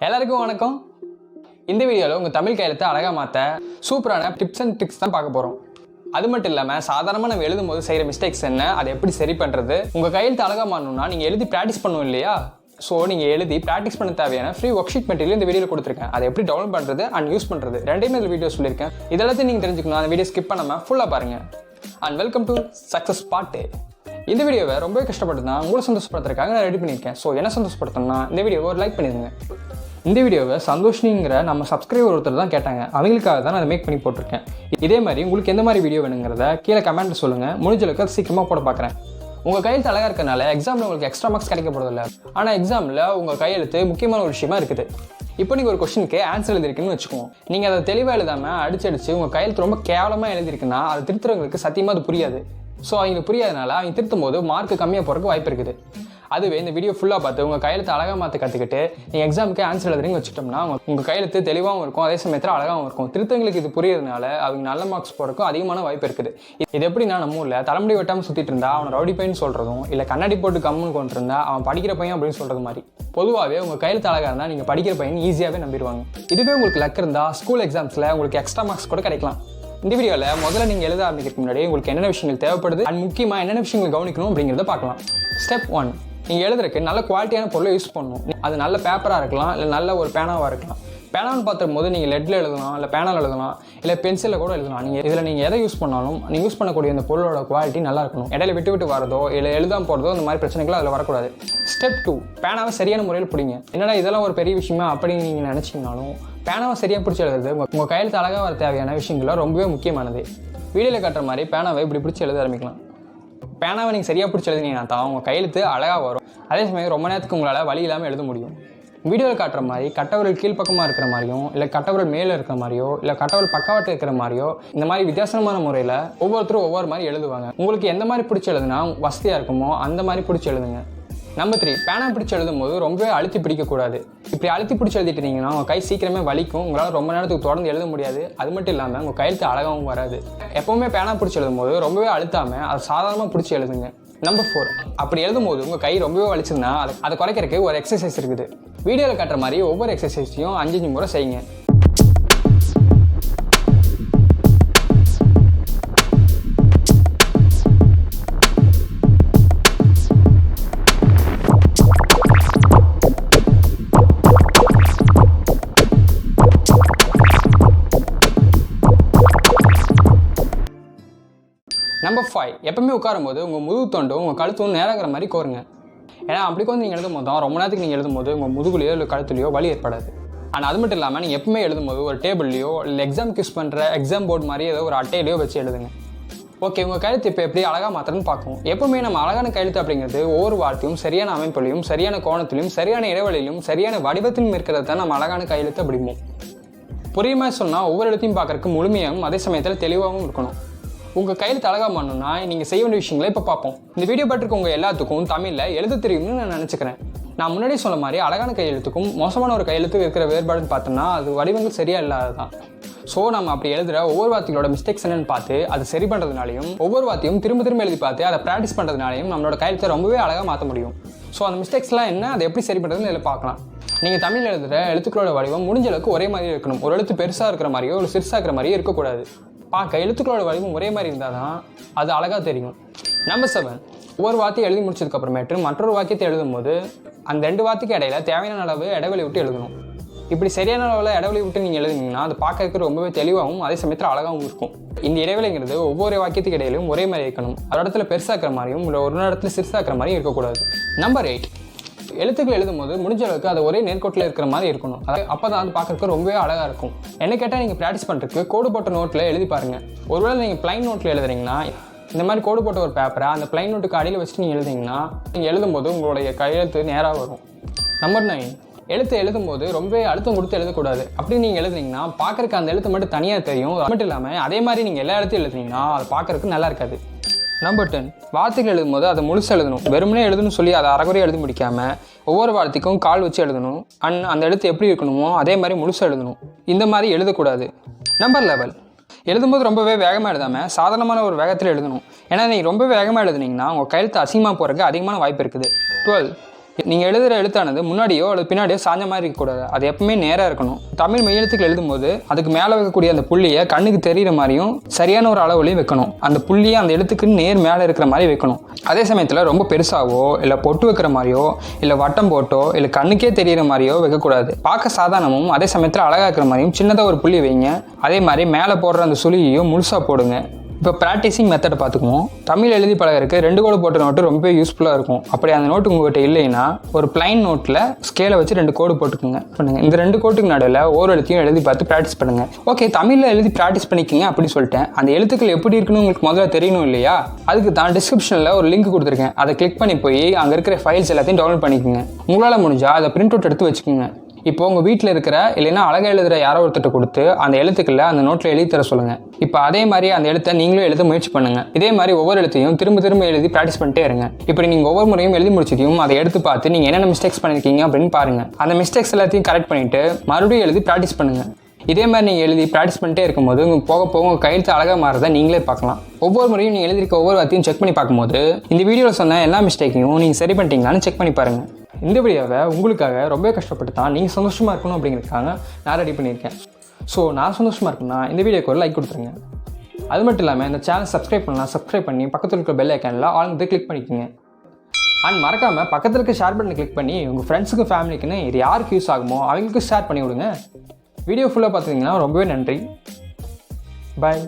எல்லாருக்கும் வணக்கம். இந்த வீடியோவில் உங்கள் தமிழ் கையெழுத்தை அழகாக மாற்ற சூப்பரான டிப்ஸ் அண்ட் ட்ரிக்ஸ் தான் பார்க்க போகிறோம். அது மட்டும் இல்லாமல் சாதாரணமாக நம்ம எழுதும்போது செய்கிற மிஸ்டேக்ஸ் என்ன, அதை எப்படி சரி பண்ணுறது, உங்கள் கையெழுத்து அழகாக மாறணும்னா நீங்கள் எழுதி ப்ராக்டிஸ் பண்ணணும் இல்லையா? ஸோ நீங்கள் எழுதி ப்ராக்டிஸ் பண்ண தேவையான ஃப்ரீ ஒர்க்ஷீட் மெட்டீரியல் இந்த வீடியோவில் கொடுத்துருக்கேன். அதை எப்படி டவுன்லோட் பண்ணுறது அண்ட் யூஸ் பண்ணுறது ரெண்டையுமே இந்த வீடியோ சொல்லியிருக்கேன். இதெல்லாத்தையும் நீங்கள் தெரிஞ்சுக்கணும். அந்த வீடியோ ஸ்கிப் பண்ணாமல் ஃபுல்லாக பாருங்கள். And welcome to success part. இந்த வீடியோவை ரொம்பவே கஷ்டப்பட்டு தான் உங்களை சந்தோஷப்படுத்துறதுக்காக நான் ரெடி பண்ணியிருக்கேன். ஸோ என்ன சந்தோஷப்படுத்தணும்னா இந்த வீடியோவை ஒரு லைக் பண்ணிடுங்க. இந்த வீடியோவை சந்தோஷிங்கிற நம்ம சப்ஸ்கிரைபர் ஒருத்தர் தான் கேட்டாங்க. அவங்களுக்காக தான் நான் மேக் பண்ணி போட்டிருக்கேன். இதே மாதிரி உங்களுக்கு எந்த மாதிரி வீடியோ வேணுங்கிறத கீழே கமெண்ட்டில் சொல்லுங்கள். முடிஞ்சளவுக்கு அது சீக்கிரமாக போட பார்க்குறேன். உங்கள் கையெழுத்து அழகாக இருக்கனால எக்ஸாமில் உங்களுக்கு எக்ஸ்ட்ரா மார்க்ஸ் கிடைக்க போகிறதில்ல. ஆனால் எக்ஸாமில் உங்கள் கையெழுத்து முக்கியமான ஒரு விஷயமா இருக்குது. இப்போ நீங்கள் ஒரு கொஸ்டினுக்கு ஆன்சர் எழுதிருக்குன்னு வச்சுக்கோங்க. நீங்கள் அதை தெளிவாக எழுதாமல் அடிச்சு உங்கள் கையெழுத்து ரொம்ப கேவலமாக எழுதிருக்குன்னா அதை திருத்துறவங்களுக்கு சத்தியமாக அது புரியாது. ஸோ அவங்களுக்கு புரியாதனால அவங்க திருத்தும் போது மார்க் கம்மியாக போகிறதுக்கு வாய்ப்பு இருக்குது. அதுவே இந்த வீடியோ ஃபுல்லாக பார்த்து உங்கள் கையெழுத்து அழகாக மாற்ற கற்றுக்கிட்டு நீங்கள் எக்ஸாமுக்கு ஆன்சர் எழுதுறீங்க வச்சுட்டோம்னா உங்கள் கையெழுத்து தெளிவாகவும் இருக்கும், அதே சமயத்தில் அழகாகவும் இருக்கும். திருத்தங்களுக்கு இது புரியறதுனால அவங்க நல்ல மார்க்ஸ் போகிறதுக்கும் அதிகமான வாய்ப்பு இருக்குது. இது எப்படின்னா, நம்ம ஊரில் தலைமுடி வெட்டாமல் சுற்றிட்டு இருந்தால் அவனை ரவுடி பையன் சொல்கிறதும், இல்லை கண்ணாடி போட்டு கம்முன்னு கொண்டு இருந்தால் அவன் படிக்கிற பையன் அப்படின்னு சொல்கிறது மாதிரி. பொதுவாகவே உங்கள் கையெழுத்து அழகாக இருந்தால் நீங்கள் படிக்கிற பையன் ஈஸியாகவே நம்பிடுவாங்க. இதுவே உங்களுக்கு லக் இருந்தால் ஸ்கூல் எக்ஸாம்ஸில் உங்களுக்கு எக்ஸ்ட்ரா மார்க்ஸ் கூட கிடைக்கலாம். இந்த வீடியோவில் முதல்ல நீங்கள் எழுத ஆரம்பிக்கிறதுக்கு முன்னாடி உங்களுக்கு என்னென்ன விஷயங்கள் தேவைப்படுது அண்ட் முக்கியமாக என்னென்ன விஷயங்கள் கவனிக்கணும் அப்படிங்கிறத பார்க்கலாம். ஸ்டெப் 1, நீங்கள் எழுதுறதுக்கு நல்ல குவாலிட்டியான பொருளை யூஸ் பண்ணணும். அது நல்ல பேப்பராக இருக்கலாம், இல்லை நல்ல ஒரு பேனாவாக இருக்கலாம். பேனான்னு பார்த்தும் போது நீங்கள் லெட்டில் எழுதலாம், இல்லை பேனால் எழுதலாம், இல்லை பென்சிலில் கூட எழுதலாம். நீங்கள் எதை யூஸ் பண்ணாலும் நீங்கள் யூஸ் பண்ணக்கூடிய அந்த பொருளோட குவாலிட்டி நல்லா இருக்கணும். இடையில விட்டு வரதோ இல்லை எழுதாமல் போகிறதோ இந்த மாதிரி பிரச்சனைகள் அதில் வரக்கூடாது. ஸ்டெப் 2, பேனாவை சரியான முறையில் பிடிங்க. என்னடா இதெல்லாம் ஒரு பெரிய விஷயமா அப்படின்னு நீங்கள் நினச்சிங்கனாலும் பேனாவை சரியாக பிடிச்சி எழுதுறது உங்கள் கையெழுத்து அழகாக வர தேவையான விஷயங்கள்லாம் ரொம்பவே முக்கியமானது. வீடியோவில் காட்டுற மாதிரி பேனாவை இப்படி பிடிச்சி எழுத ஆரம்பிக்கலாம். பேனாவை நீங்கள் சரியாக பிடிச்சி எழுதினீங்கன்னா தான் உங்கள் கையெழுத்து அழகாக வரும். அதே சமயம் ரொம்ப நேரத்துக்கு உங்களால் வழி இல்லாமல் எழுத முடியும். வீடியோவில் காட்டுற மாதிரி கட்டவர்கள் கீழ்ப்பக்கமாக இருக்கிற மாதிரியும், இல்லை கட்டவர்கள் மேலே இருக்கிற மாதிரியோ, இல்லை கட்டவர்கள் பக்கவாட்டு இருக்கிற மாதிரியோ, இந்த மாதிரி வித்தியாசமான முறையில் ஒவ்வொருத்தரும் ஒவ்வொரு மாதிரி எழுதுவாங்க. உங்களுக்கு எந்த மாதிரி பிடிச்சி எழுதுனா வசதியாக இருக்குமோ அந்த மாதிரி பிடிச்சி எழுதுங்க. நம்பர் 3, பேனா பிடிச்சி எழுதும் போது ரொம்பவே அழுத்தி பிடிக்கக்கூடாது. இப்படி அழுத்தி பிடிச்சி எழுதிட்டீங்கன்னா உங்கள் கை சீக்கிரமே வலிக்கும். உங்களால் ரொம்ப நேரத்துக்கு தொடர்ந்து எழுத முடியாது. அது மட்டும் இல்லாமல் உங்கள் கையெழுத்து அழகாகவும் வராது. எப்போவுமே பேனா பிடிச்சி எழுதும் போது ரொம்பவே அழுத்தாமல் அதை சாதாரணமாக பிடிச்சி எழுதுங்க. நம்பர் 4, அப்படி எழுதும் போது உங்கள் கை ரொம்பவே வலிச்சிருந்தா அதை குறைக்கிறதுக்கு ஒரு எக்ஸசைஸ் இருக்குது. வீடியோவில் காட்டுற மாதிரி ஒவ்வொரு எக்ஸசைஸையும் 5 முறை செய்யுங்க. நம்பர் 5, எப்பவுமே உட்காரும் போது உங்கள் முதுகு தொண்டும் உங்கள் கழுத்தும் நேராகிற மாதிரி கோருங்க. ஏன்னா அப்படி கொஞ்சம் நீங்கள் எழுதும் போது தான் ரொம்ப நேரத்துக்கு நீங்கள் எழுதும் போது உங்கள் முதுகுலையோ இல்லை கழுத்துலையோ வலி ஏற்படாது. ஆனால் அது மட்டும் இல்லாமல் நீங்கள் எப்பவுமே எழுதும்போது ஒரு டேபிள்லையோ இல்லை எக்ஸாம்க்கு யூஸ் பண்ணுற எக்ஸாம் போர்டு மாதிரி ஏதோ ஒரு அட்டையிலையோ வச்சு எழுதுங்க. ஓகே, உங்கள் கழுத்து இப்போ எப்படி அழகாக மாத்திரன்னு பார்க்கணும். எப்பவுமே நம்ம அழகான கழுத்து அப்படிங்கிறது ஒவ்வொரு வார்த்தையும் சரியான அமைப்பிலையும், சரியான கோணத்திலையும், சரியான இடைவெளியிலும், சரியான வடிவத்திலும் இருக்கிறது தான் நம்ம அழகான கையெழுத்து அப்படிம்போம். புரியுமா சொன்னால் ஒவ்வொரு எழுத்தையும் பார்க்கறதுக்கு முழுமையாகவும் அதே சமயத்தில் தெளிவாகவும் இருக்கணும். உங்கள் கையெழுத்து அழகாக பண்ணணும்னா நீங்கள் செய்ய வேண்டிய விஷயங்களை இப்போ பார்ப்போம். இந்த வீடியோ பார்த்துருக்கவங்க எல்லாத்துக்கும் தமிழில் எழுத தெரியும்னு நான் நினச்சிக்கிறேன். நான் முன்னாடியே சொன்ன மாதிரி அழகான கையெழுத்துக்கும் மோசமான ஒரு கையெழுத்துக்கு இருக்கிற வேறுபாடுன்னு பார்த்தோம்னா அது வடிவங்கள் சரியாக இல்லாதது தான். ஸோ நம்ம அப்படி எழுதுகிற ஒவ்வொரு வார்த்தைகளோட மிஸ்டேக்ஸ் என்னென்னு பார்த்து அதை சரி பண்ணுறதுனாலையும், ஒவ்வொரு வார்த்தையும் திரும்ப எழுதி பார்த்து அதை ப்ராக்டிஸ் பண்ணுறதுனாலையும் நம்மளோட கையெழுத்தை ரொம்பவே அழகாக மாற்ற முடியும். ஸோ அந்த மிஸ்டேக்ஸ்லாம் என்ன, அதை எப்படி சரி பண்ணுறதுன்னு இதில் பார்க்கலாம். நீங்கள் தமிழில் எழுதுகிற எழுத்துக்களோட வடிவம் முடிஞ்ச அளவுக்கு ஒரே மாதிரி இருக்கணும். ஒரு எழுத்து பெருசாக இருக்கிற மாதிரியோ ஒரு சிறுசாக இருக்கிற மாதிரியோ இருக்கக்கூடாது. பார்க்க எழுத்துக்களோட வடிவம் ஒரே மாதிரி இருந்தால் தான் அது அழகாக தெரியும். நம்பர் 7, ஒவ்வொரு வார்த்தையை எழுதி முடிச்சதுக்கப்புறமேட்டு மற்றொரு வாக்கியத்தை எழுதும் போது அந்த 2 வார்த்தைக்கு இடையில தேவையான அளவு இடைவெளி விட்டு எழுதணும். இப்படி சரியான அளவில் இடைவெளி விட்டு நீங்கள் எழுதுனீங்கன்னா அது பார்க்கறதுக்கு ரொம்பவே தெளிவாகவும் அதே சமயத்தில் அழகாகவும் இருக்கும். இந்த இடைவெளிங்கிறது ஒவ்வொரு வாக்கியத்துக்கு இடையிலும் ஒரே மாதிரி இருக்கணும். ஒரு இடத்துல பெருசாக்குற மாதிரியும் இல்லை ஒரு இடத்துல சிறுசாக்குற மாதிரியும் இருக்கக்கூடாது. நம்பர் 8, எழுத்துக்கள் எழுதும் போது முடிஞ்ச அளவுக்கு அது ஒரே நேர்கோட்டில் இருக்கிற மாதிரி இருக்கணும். அப்போ தான் அது பார்க்கறதுக்கு ரொம்பவே அழகாக இருக்கும். என்ன கேட்டால் நீங்கள் ப்ராக்டிஸ் பண்ணுறதுக்கு கோடு போட்ட நோட்டில் எழுதி பாருங்கள். ஒருவேளை நீங்கள் பிளைன் நோட்டில் எழுதுறீங்கன்னா இந்த மாதிரி கோடு போட்ட ஒரு பேப்பரை அந்த பிளைன் நோட்டுக்கு அடியில் வச்சுட்டு நீங்கள் எழுதிங்கன்னா நீங்கள் எழுதும்போது உங்களுடைய கையெழுத்து நேராக வரும். நம்பர் 9, எழுத்து எழுதும்போது ரொம்பவே அழுத்தம் கொடுத்து எழுதக்கூடாது. அப்படி நீங்கள் எழுதுனீங்கன்னா பார்க்கறதுக்கு அந்த எழுத்து மட்டும் தனியாக தெரியும். அது மட்டும் இல்லாமல் அதே மாதிரி நீங்கள் எல்லா எழுத்தையும் எழுதுனீங்கன்னா அது பார்க்கறதுக்கு நல்லா இருக்காது. நம்பர் 10, வார்த்தைகள் எழுதும்போது அதை முழுசாக எழுதணும். வெறுமனே எழுதணும்னு சொல்லி அதை அரைகுறையாக எழுதி முடிக்காமல் ஒவ்வொரு வார்த்தைக்கும் கால் வச்சு எழுதணும். அந்த எழுத்து எப்படி இருக்கணுமோ அதே மாதிரி முழுசாக எழுதணும். இந்த மாதிரி எழுதக்கூடாது. நம்பர் 11, எழுதும்போது ரொம்பவே வேகமாக எழுதாமல் சாதாரணமான ஒரு வேகத்தில் எழுதணும். ஏன்னா நீங்கள் ரொம்ப வேகமாக எழுதுனீங்கன்னா உங்கள் கையெழுத்து அசிங்கமாக போகிறதுக்கு அதிகமான வாய்ப்பு இருக்குது. 12, நீங்கள் எழுதுகிற எழுத்தானது முன்னாடியோ அல்லது பின்னாடியோ சாஞ்ச மாதிரி இருக்கக்கூடாது. அது எப்பவுமே நேராக இருக்கணும். தமிழ் மெய் எழுத்துக்கள் எழுதும்போது அதுக்கு மேலே வைக்கக்கூடிய அந்த புள்ளியை கண்ணுக்கு தெரிகிற மாதிரியும் சரியான ஒரு அளவுலையும் வைக்கணும். அந்த புள்ளியை அந்த எழுத்துக்கு நேர் மேலே இருக்கிற மாதிரி வைக்கணும். அதே சமயத்தில் ரொம்ப பெருசாவோ இல்லை பொட்டு வைக்கிற மாதிரியோ இல்லை வட்டம் போட்டோ இல்லை கண்ணுக்கே தெரிகிற மாதிரியோ வைக்கக்கூடாது. பார்க்க சாதாரணமும் அதே சமயத்தில் அழகாக இருக்கிற மாதிரியும் சின்னதாக ஒரு புள்ளி வைங்க. அதே மாதிரி மேலே போடுற அந்த சுழியையும் முழுசாக போடுங்க. இப்போ ப்ராக்டிஸிங் மெத்தடை பார்த்துக்குவோம். தமிழ் எழுதி பழகிறதுக்கு 2 கோடு போட்ட நோட்டு ரொம்ப யூஸ்ஃபுல்லாக இருக்கும். அப்படி அந்த நோட்டு உங்கள்கிட்ட இல்லைன்னா ஒரு பிளைன் நோட்டில் ஸ்கேலை வச்சு 2 கோடு போட்டுக்குங்க. இந்த 2 கோட்டுக்கு நடுவில் ஒரு எழுத்தையும் எழுதி பார்த்து ப்ராக்டிஸ் பண்ணுங்கள். ஓகே, தமிழில் எழுதி ப்ராக்டிஸ் பண்ணிக்கிங்க அப்படின்னு சொல்லிட்டேன். அந்த எழுத்துக்கள் எப்படி இருக்குன்னு உங்களுக்கு முதல்ல தெரியணும் இல்லையா? அதுக்கு தான் டிஸ்கிரிப்ஷனில் ஒரு லிங்க் கொடுத்துருக்கேன். அதை கிளிக் பண்ணி போய் அங்கே இருக்கிற ஃபைல்ஸ் எல்லாத்தையும் டவுன்லோட் பண்ணிக்கோங்க. உங்களால் முடிஞ்சால் அதை பிரிண்ட் அவுட் எடுத்து வச்சுக்கோங்க. இப்போ உங்கள் வீட்டில் இருக்கிற இல்லைன்னா அழகாக எழுதுகிற யாரோ ஒருத்தர் கொடுத்து அந்த எழுத்துக்களை அந்த நோட்டில் எழுதி தர சொல்லுங்கள். இப்போ அதே மாதிரி அந்த எழுத்தை நீங்களும் எழுத முயற்சி பண்ணுங்கள். இதே மாதிரி ஒவ்வொரு எழுத்தையும் திரும்ப எழுதி ப்ராக்டிஸ் பண்ணிட்டே இருங்க. இப்படி நீங்கள் ஒவ்வொரு முறையும் எழுதி முடிச்சதையும் அதை எடுத்து பார்த்து நீங்கள் என்னென்ன மிஸ்டேக்ஸ் பண்ணியிருக்கீங்க அப்படின்னு பாருங்கள். அந்த மிஸ்டேக்ஸ் எல்லாத்தையும் கரெக்ட் பண்ணிவிட்டு மறுபடியும் எழுதி ப்ராக்டிஸ் பண்ணுங்கள். இதே மாதிரி நீங்கள் எழுதி ப்ராக்டிஸ் பண்ணிட்டே இருக்கும்போது உங்களுக்கு போக போக உங்கள் கையெழுத்து அழகாக மாறதை நீங்களே பார்க்கலாம். ஒவ்வொரு முறையும் நீங்கள் எழுதிருக்க ஒவ்வொரு வார்த்தையும் செக் பண்ணி பார்க்கும்போது இந்த வீடியோவில் சொன்ன எல்லா மிஸ்டேக்கையும் நீங்கள் சரி பண்ணிட்டீங்களான்னு செக் பண்ணி பாருங்கள். இந்த வீடியோவை உங்களுக்காக ரொம்ப கஷ்டப்பட்டு தான் நீங்கள் சந்தோஷமாக இருக்கணும் அப்படிங்கிறதுக்காக நான் ரெடி பண்ணியிருக்கேன். ஸோ நான் சந்தோஷமாக இருக்குன்னா இந்த வீடியோக்கு ஒரு லைக் கொடுத்துருங்க. அது மட்டும் இல்லாமல் இந்த சேனல் சப்ஸ்கிரைப் பண்ணி பக்கத்தில் இருக்கிற பெல் ஐக்கானில் ஆல் வந்து கிளிக் பண்ணிக்கோங்க. அண்ட் மறக்காமல் பக்கத்தில் இருக்க ஷேர் பட்டனை கிளிக் பண்ணி உங்கள் ஃப்ரெண்ட்ஸுக்கு ஃபேமிலிக்குன்னு இது யாருக்கு யூஸ் ஆகுமோ அவங்களுக்கு ஷேர் பண்ணி விடுங்க. வீடியோ ஃபுல்லாக பார்த்துக்கிங்கன்னா ரொம்பவே நன்றி. பாய்.